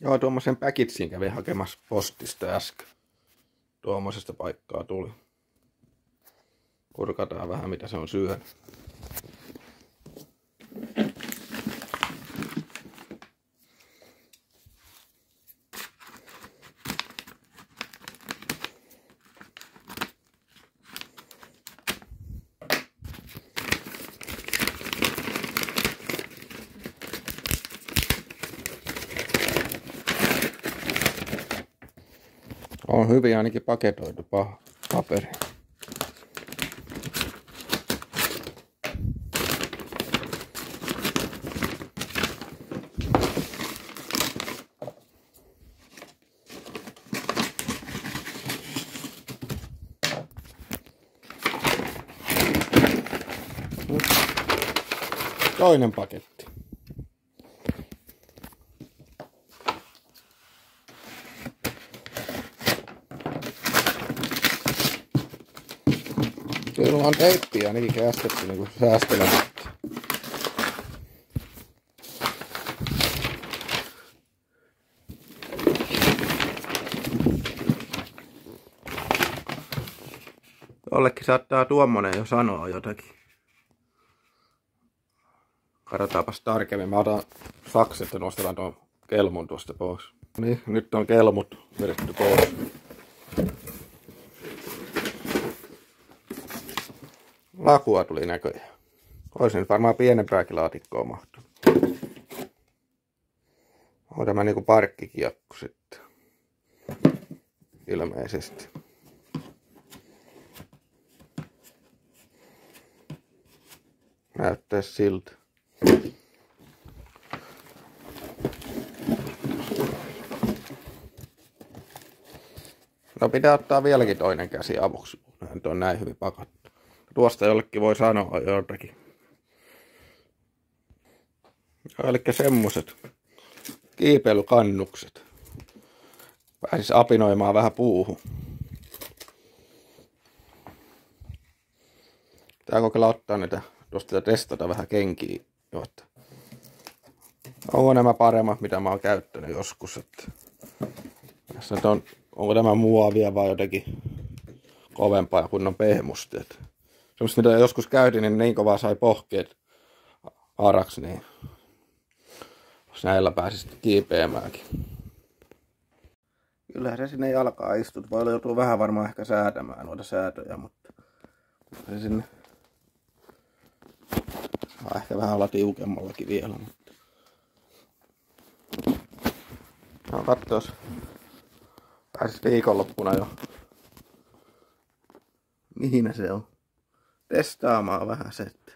Joo, tuommoisen packaging kävin hakemassa postista äsken. Tuommoisesta paikkaa tuli. Kurkataan vähän mitä se on syönyt. On hyvin ainakin paketoitu paperi. Toinen paketti. Kyllä on teippiä ainakin käsketty niin kuin säästelemättä. Jollekin saattaa tuommoinen jo sanoa jotakin. Katsotaanpas tarkemmin. Mä otan sakset ja nostetaan tuon kelmun tuosta pois. Niin, nyt on kelmut vedetty pois. Lakua tuli näköjään. Olisi nyt varmaan pienempääkin laatikkoa mahtunut. On tämä niinku parkkikiekko sitten. Ilmeisesti. Näyttäisi siltä. No pitää ottaa vieläkin toinen käsi avuksi. Nyt on näin hyvin pakattu. Tuosta jollekin voi sanoa jotakin. Eli semmoset kiipeilykannukset. Pääsis apinoimaan vähän puuhun. Pitää kokeilla ottaa näitä tuosta ja testata vähän kenkiä. Onko nämä paremmat mitä mä oon käyttänyt joskus. Että tässä nyt onko tämä muovia vai jotenkin kovempaa kunnon pehmusta. Semmoista mitä joskus käytin, niin kovaa sai pohkeet araksi, niin jos näillä pääsis kiipeämäänkin. Kyllähän se sinne jalkaa istut. Voi joutua vähän varmaan ehkä säätämään noita säätöjä, mutta se sinne ehkä vähän olla tiukemmallakin vielä. Mutta no katsois. Pääsis viikonloppuna jo. Mihin se on? Testaamaan vähän se, että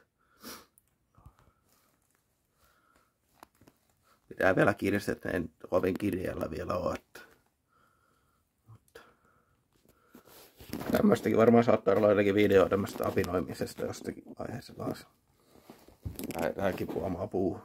pitää vielä kiristää, en kovin kirjeellä vielä ole. Mutta tämmöistäkin varmaan saattaa olla jotakin video tämmöistä apinoimisesta jostakin aiheessa taas. Lähdetään kipuamaan puuhun.